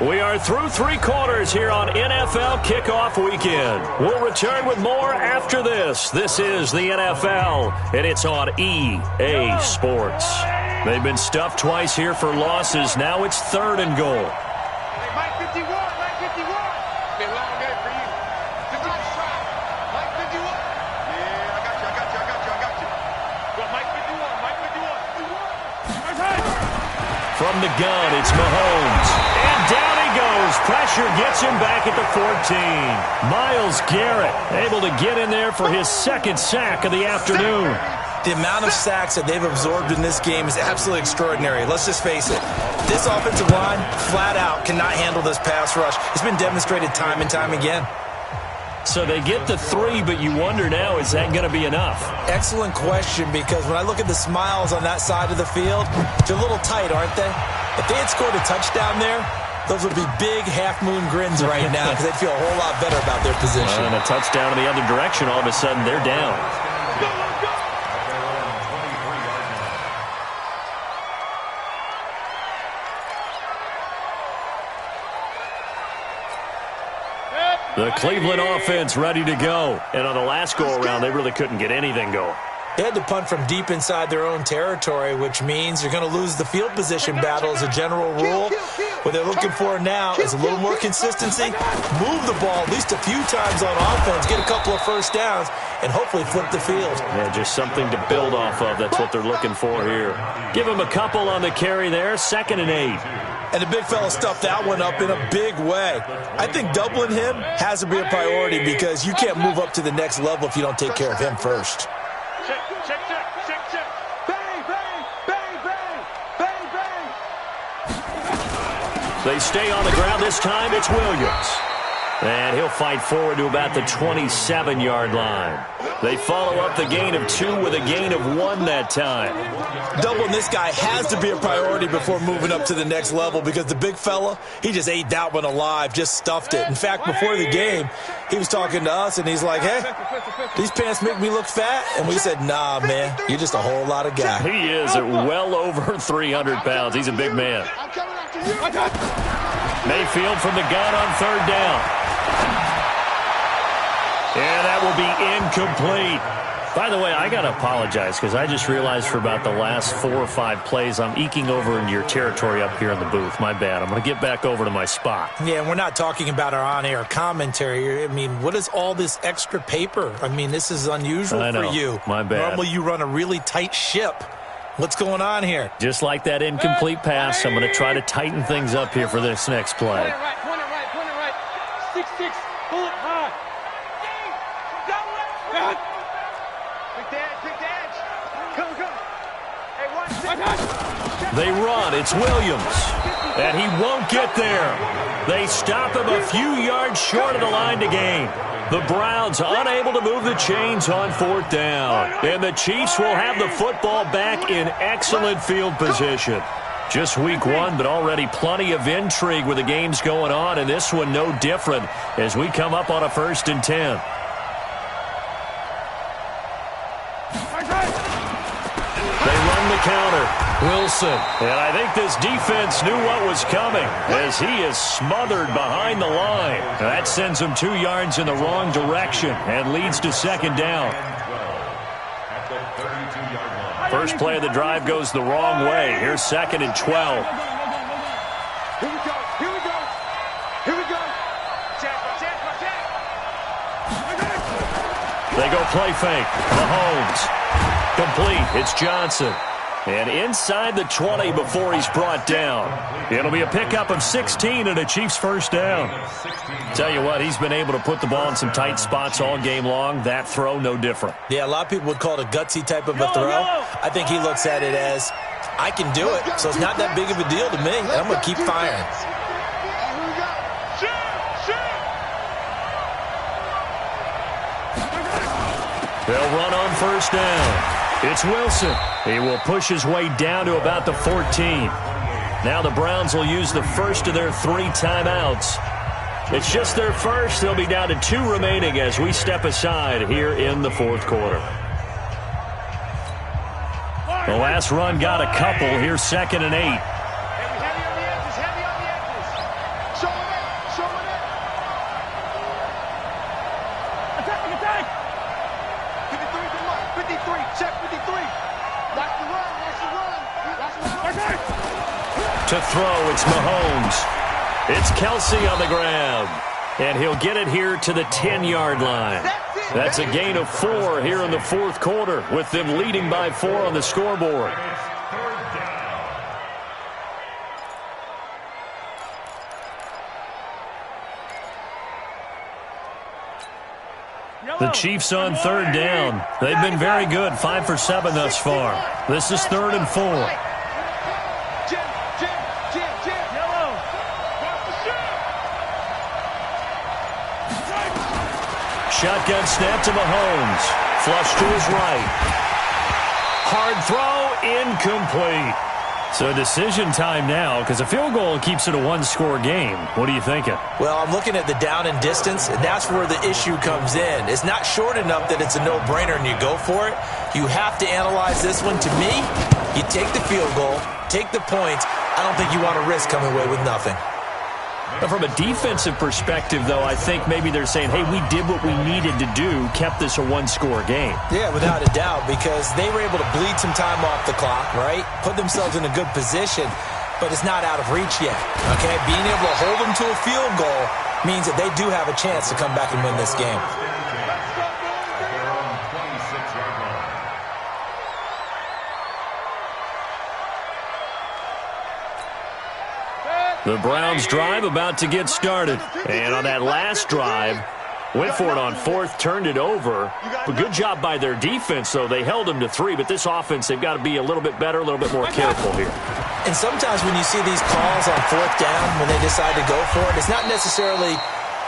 We are through 3 quarters here on NFL Kickoff Weekend. We'll return with more after this. This is the NFL, and it's on EA Sports. They've been stuffed twice here for losses. Now it's 3rd and goal.
Hey, Mike 51, Mike 51. Been a long day for you. 51 shot. Mike 51. Yeah, I got you. Well, Mike 51, Mike 51.
From the gun, it's Mahomes. And down he goes. Pressure gets him back at the 14. Myles Garrett able to get in there for his 2nd sack of the afternoon.
The amount of sacks that they've absorbed in this game is absolutely extraordinary. Let's just face it. This offensive line, flat out, cannot handle this pass rush. It's been demonstrated time and time again.
So they get the 3, but you wonder now, is that going to be enough?
Excellent question, because when I look at the smiles on that side of the field, they're a little tight, aren't they? If they had scored a touchdown there, those would be big half-moon grins right now because they'd feel a whole lot better about their position.
And a touchdown in the other direction, all of a sudden they're down. The Cleveland offense ready to go. And on the last go-around, they really couldn't get anything going.
They had to punt from deep inside their own territory, which means you're going to lose the field position battle as a general rule. What they're looking for now is a little more consistency, move the ball at least a few times on offense, get a couple of 1st downs, and hopefully flip the field.
Yeah, just something to build off of. That's what they're looking for here. Give him a couple on the carry there, 2nd and 8.
And the big fella stuffed that one up in a big way. I think doubling him has to be a priority because you can't move up to the next level if you don't take care of him first.
Check. Bang, bang, bang, bang, bang, bang.
They stay on the ground this time. It's Williams. And he'll fight forward to about the 27-yard line. They follow up the gain of 2 with a gain of 1 that time.
Doubling this guy has to be a priority before moving up to the next level because the big fella, he just ate that one alive, just stuffed it. In fact, before the game, he was talking to us, and he's like, hey, these pants make me look fat? And we said, nah, man, you're just a whole lot of guy.
He is at well over 300 pounds. He's a big man. Mayfield from the gun on 3rd down. And that will be incomplete.
By the way, I got to apologize because I just realized for about the last 4 or 5 plays, I'm eking over into your territory up here in the booth. My bad. I'm going to get back over to my spot.
Yeah, and we're not talking about our on-air commentary. I mean, what is all this extra paper? I mean, this is unusual for you.
My bad.
Normally you run a really tight ship. What's going on here?
Just like that incomplete pass, I'm going to try to tighten things up here for this next play.
Point it right. 6-6. Pull it high. Big edge. Come. Hey, watch.
They run. It's Williams. And he won't get there. They stop him a few yards short of the line to gain. The Browns unable to move the chains on 4th down. And the Chiefs will have the football back in excellent field position. Just week 1, but already plenty of intrigue with the games going on, and this one no different as we come up on a 1st and 10. They run the counter. Wilson. And I think this defense knew what was coming as he is smothered behind the line. That sends him 2 yards in the wrong direction and leads to 2nd down. First play of the drive goes the wrong way. Here's 2nd and 12.
Here we go. Chance.
They go play fake. Mahomes. Complete. It's Johnson. And inside the 20 before he's brought down. It'll be a pickup of 16 and a Chiefs 1st down. Tell you what, he's been able to put the ball in some tight spots all game long. That throw, no different.
Yeah, a lot of people would call it a gutsy type of a throw. I think he looks at it as, I can do it, so it's not that big of a deal to me. And I'm going to keep firing.
They'll run on 1st down. It's Wilson. He will push his way down to about the 14. Now the Browns will use the first of their 3 timeouts. It's just their first. They'll be down to 2 remaining as we step aside here in the 4th quarter. The last run got a couple. Here's 2nd and 8.
Heavy on the edges. Show it. Attack. 53, come on. 53, check 53. Watch the run.
To throw, it's Mahomes. It's Kelsey on the ground. And he'll get it here to the 10-yard line. That's a gain of 4 here in the 4th quarter, with them leading by 4 on the scoreboard. The Chiefs on 3rd down. They've been very good, 5 for 7 thus far. This is 3rd and 4. Shotgun snap to Mahomes. Flush to his right. Hard throw, incomplete. So decision time now, because a field goal keeps it a 1-score game. What are you thinking?
Well, I'm looking at the down and distance, and that's where the issue comes in. It's not short enough that it's a no-brainer and you go for it. You have to analyze this one. To me, you take the field goal, take the points. I don't think you want to risk coming away with nothing.
But from a defensive perspective, though, I think maybe they're saying, hey, we did what we needed to do, kept this a 1-score game.
Yeah, without a doubt, because they were able to bleed some time off the clock, right? Put themselves in a good position, but it's not out of reach yet, okay? Being able to hold them to a field goal means that they do have a chance to come back and win this game.
The Browns drive about to get started. And on that last drive, went for it on 4th, turned it over. But good job by their defense, though. They held them to 3, but this offense, they've got to be a little bit better, a little bit more careful here.
And sometimes when you see these calls on 4th down, when they decide to go for it, it's not necessarily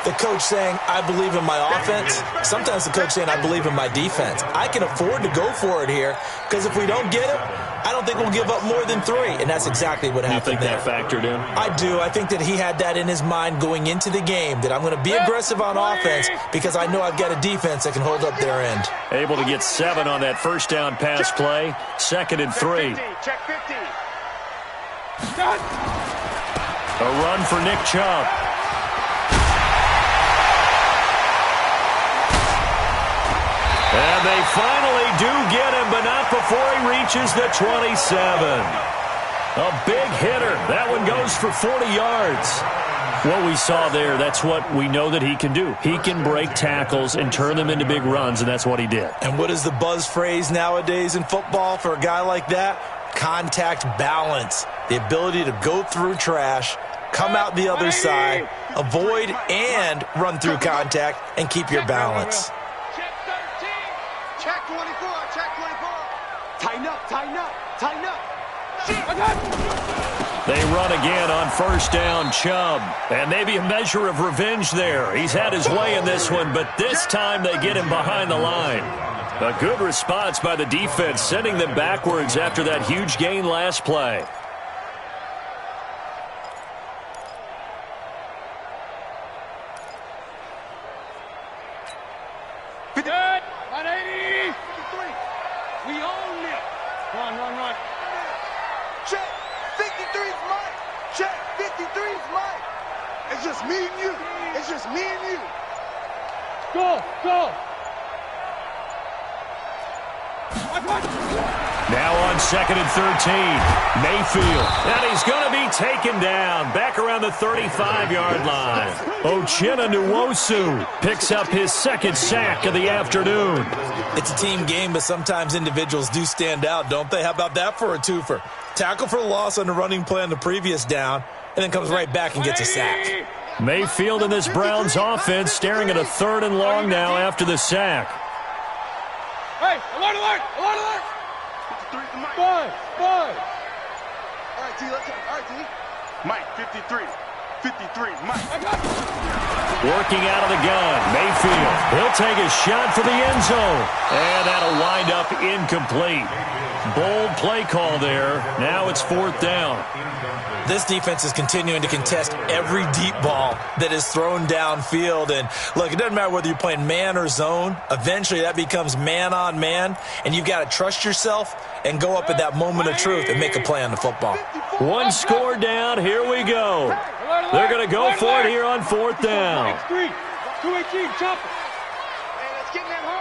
the coach saying, I believe in my offense. Sometimes the coach saying, I believe in my defense. I can afford to go for it here, because if we don't get it, I don't think we'll give up more than 3, and that's exactly what happened there.
You think that factored in?
I do. I think that he had that in his mind going into the game, that I'm going to be aggressive on offense because I know I've got a defense that can hold up their end.
Able to get 7 on that 1st down pass play. 2nd and 3.
Check 50.
A run for Nick Chubb. And they finally do get him, but not before he reaches the 27. A big hitter. That one goes for 40 yards. What we saw there, that's what we know that he can do. He can break tackles and turn them into big runs, and that's what he did.
And what is the buzz phrase nowadays in football for a guy like that? Contact balance. The ability to go through trash, come out the other side, avoid and run through contact, and keep your balance.
Check 13. Check 24. Check 24. Tighten up, tighten up, tighten up.
They run again on first down, Chubb. And maybe a measure of revenge there. He's had his way in this one, but this time they get him behind the line. A good response by the defense, sending them backwards after that huge gain last play.
Good. 180. 53. We own it. Run, run, run. Check. 53 is mine. Check. 53 is mine. It's just me and you. It's just me and you. Go, go.
Now on 2nd and 13, Mayfield. And he's going to be taken down back around the 35-yard line. Uchenna Nwosu picks up his second sack of the afternoon.
It's a team game, but sometimes individuals do stand out, don't they? How about that for a twofer? Tackle for loss on the running play on the previous down, and then comes right back and gets a sack.
Mayfield in this Browns offense staring at a 3rd and long now after the sack.
Hey, alert, alert, alert, alert. 53 is Mike. Five. All right, T, let's go. All right, T. Mike, 53. 53, Mike.
Working out of the gun, Mayfield. He'll take a shot for the end zone. And that'll wind up incomplete. Bold play call there. Now it's 4th down.
This defense is continuing to contest every deep ball that is thrown downfield. And, look, it doesn't matter whether you're playing man or zone. Eventually, that becomes man-on-man, and you've got to trust yourself and go up at that moment of truth and make a play on the football.
One score down. Here we go. They're going to go for it here on 4th down.
218, chopper. Hey, let's get in that hole.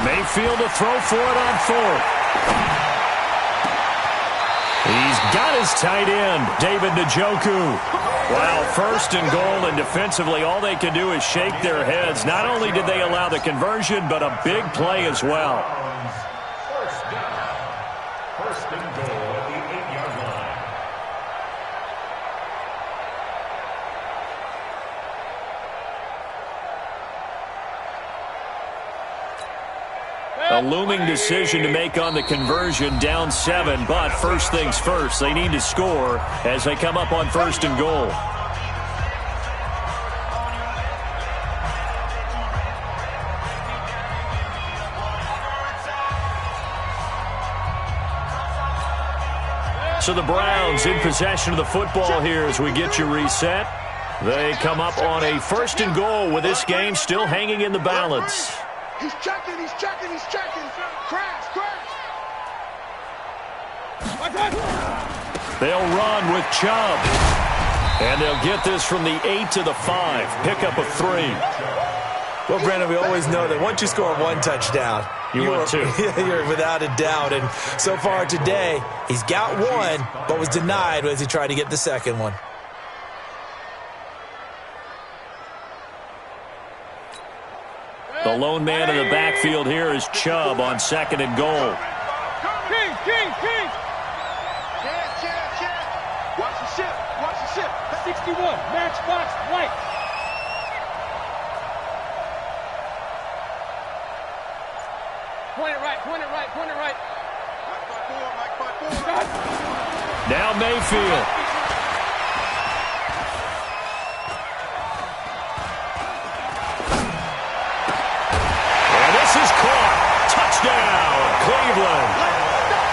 Mayfield to throw for it on 4th. He's got his tight end, David Njoku. Wow, 1st and goal, and defensively all they can do is shake their heads. Not only did they allow the conversion, but a big play as well.
First down. 1st and goal at the 8-yard line.
A looming decision to make on the conversion, down 7, but first things first, they need to score as they come up on 1st and goal. So the Browns in possession of the football here as we get you reset. They come up on a 1st and goal with this game still hanging in the balance.
He's checking, he's checking, he's checking. Crash, crash.
They'll run with Chubb. And they'll get this from the 8 to the 5. Pickup of 3.
Well, Brandon, we always know that once you score 1 touchdown,
you're
without a doubt. And so far today, he's got 1, but was denied as he tried to get the second one.
The lone man in the backfield here is Chubb on 2nd and goal.
King. Chance. Watch the ship. 61, matchbox, white. Point it right. Mike by four.
Now Mayfield. This is caught. Touchdown, Cleveland.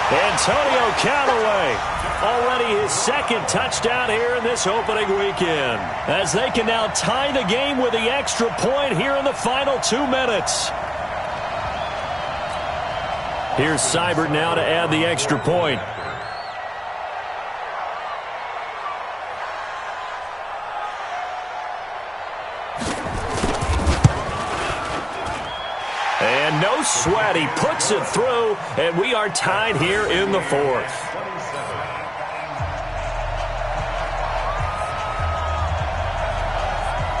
Antonio Canale, already his 2nd touchdown here in this opening weekend. As they can now tie the game with the extra point here in the final 2 minutes. Here's Seibert now to add the extra point. and no sweat. He puts it through, and we are tied here in the fourth.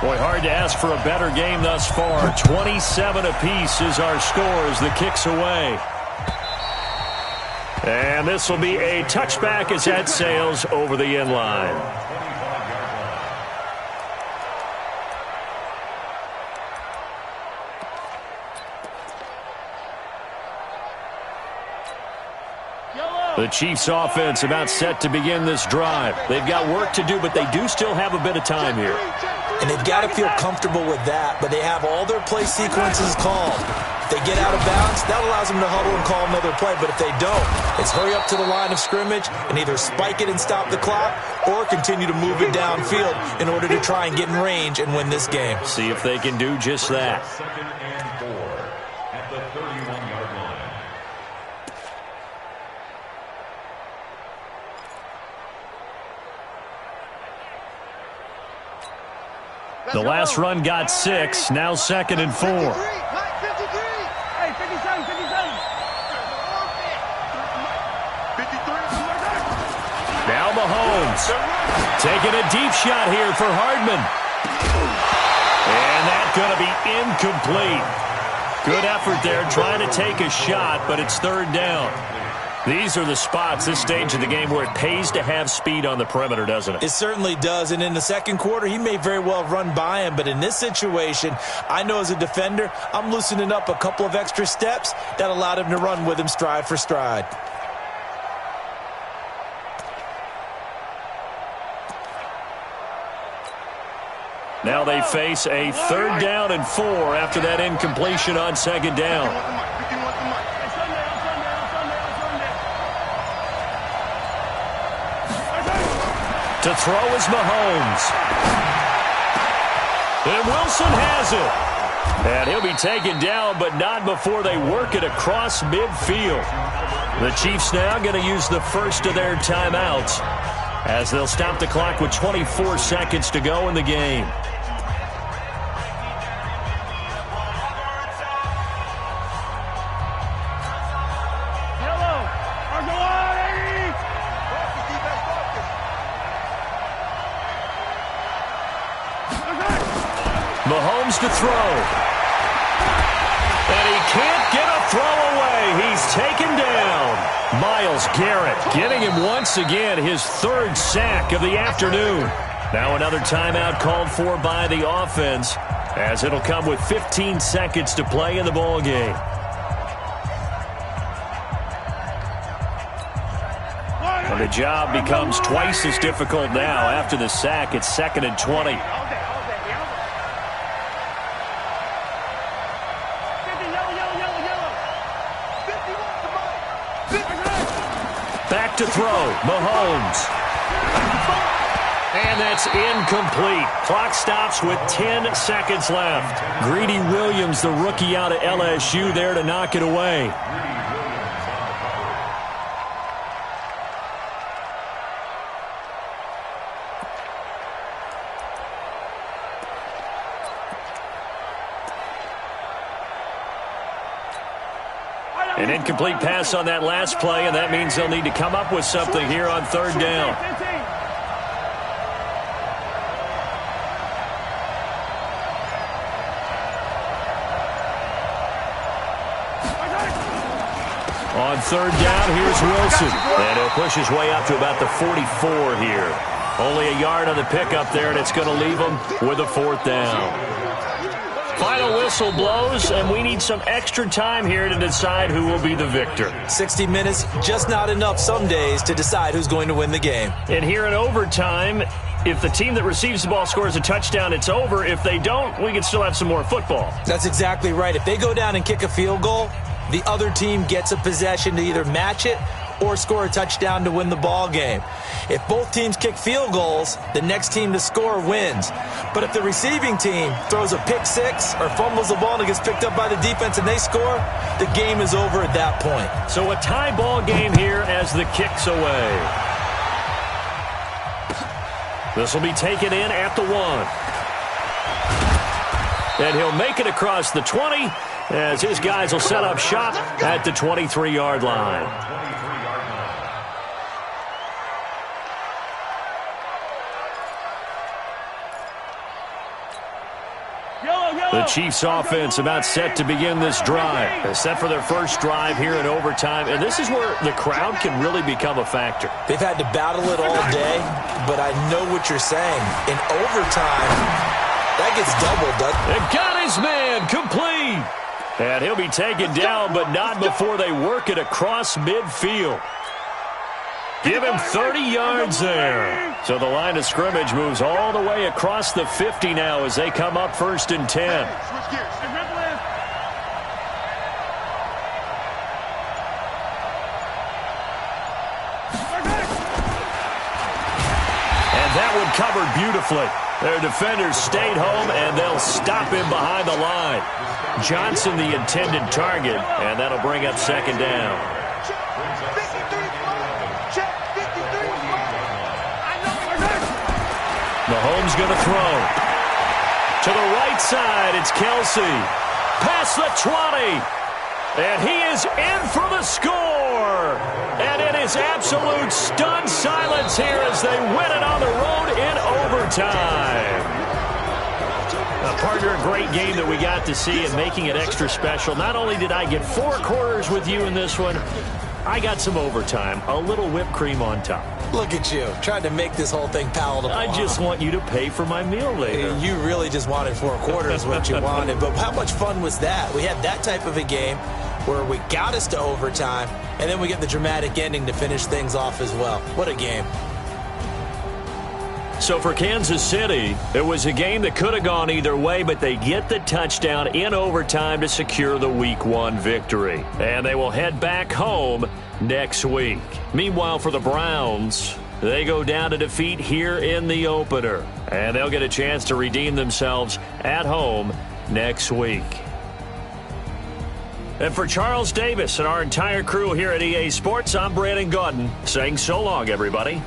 Boy, hard to ask for a better game thus far. 27 apiece is our score as the kick's away. And this will be a touchback as that sails over the end line. The Chiefs offense about set to begin this drive. They've got work to do, but they do still have a bit of time here.
And they've got to feel comfortable with that, but they have all their play sequences called. If they get out of bounds, that allows them to huddle and call another play. But if they don't, it's hurry up to the line of scrimmage and either spike it and stop the clock or continue to move it downfield in order to try and get in range and win this game.
See if they can do just that.
Second and 4 at the 31-yard line.
The last run got 6, now second and 4. Now Mahomes taking a deep shot here for Hardman. And that's going to be incomplete. Good effort there trying to take a shot, but it's third down. These are the spots, this stage of the game, where it pays to have speed on the perimeter, doesn't it?
It certainly does, and in the second quarter, he may very well run by him, but in this situation, I know as a defender, I'm loosening up a couple of extra steps that allowed him to run with him stride for stride.
Now they face a third down and 4 after that incompletion on second down. To throw is Mahomes. And Wilson has it. And he'll be taken down, but not before they work it across midfield. The Chiefs now going to use the first of their timeouts as they'll stop the clock with 24 seconds to go in the game. Mahomes to throw. And he can't get a throw away. He's taken down. Myles Garrett getting him once again his third sack of the afternoon. Now another timeout called for by the offense as it'll come with 15 seconds to play in the ball game. And the job becomes twice as difficult now after the sack. It's second and 20. Back to throw, Mahomes. And that's incomplete. Clock stops with 10 seconds left. Greedy Williams, the rookie out of LSU, there to knock it away. An incomplete pass on that last play, and that means they'll need to come up with something here on third down. On third down, here's Wilson. And he'll push his way up to about the 44 here. Only a yard on the pickup there, and it's going to leave him with a fourth down. Final whistle blows, and we need some extra time here to decide who will be the victor.
60 minutes, just not enough some days to decide who's going to win the game.
And here in overtime, if the team that receives the ball scores a touchdown, it's over. If they don't, we can still have some more football.
That's exactly right. If they go down and kick a field goal, the other team gets a possession to either match it or score a touchdown to win the ball game. If both teams kick field goals, the next team to score wins. But if the receiving team throws a pick six or fumbles the ball and it gets picked up by the defense and they score, the game is over at that point.
So a tie ball game here as the kick's away. This will be taken in at the 1. And he'll make it across the 20 as his guys will set up shop at the 23-yard line. The Chiefs offense about set to begin this drive. They're set for their first drive here in overtime, and this is where the crowd can really become a factor.
They've had to battle it all day, but I know what you're saying. In overtime, that gets doubled, doesn't it?
They've got his man complete. And he'll be taken down, but not before they work it across midfield. Give him 30 yards there. So the line of scrimmage moves all the way across the 50 now as they come up 1st and 10. And that one covered beautifully. Their defenders stayed home, and they'll stop him behind the line. Johnson the intended target, and that'll bring up 2nd down. Mahomes going to throw. To the right side, it's Kelsey. Past the 20. And he is in for the score. And it is absolute stunned silence here as they win it on the road in overtime. Partner, a great game that we got to see and making it extra special. Not only did I get 4 quarters with you in this one, I got some overtime, a little whipped cream on top.
Look at you, trying to make this whole thing palatable.
I just want you to pay for my meal later.
You really just wanted 4 quarters, what you wanted. But how much fun was that? We had that type of a game where we got us to overtime, and then we get the dramatic ending to finish things off as well. What a game.
So for Kansas City, it was a game that could have gone either way, but they get the touchdown in overtime to secure the Week 1 victory. And they will head back home next week. Meanwhile, for the Browns, they go down to defeat here in the opener. And they'll get a chance to redeem themselves at home next week. And for Charles Davis and our entire crew here at EA Sports, I'm Brandon Gaudin saying so long, everybody.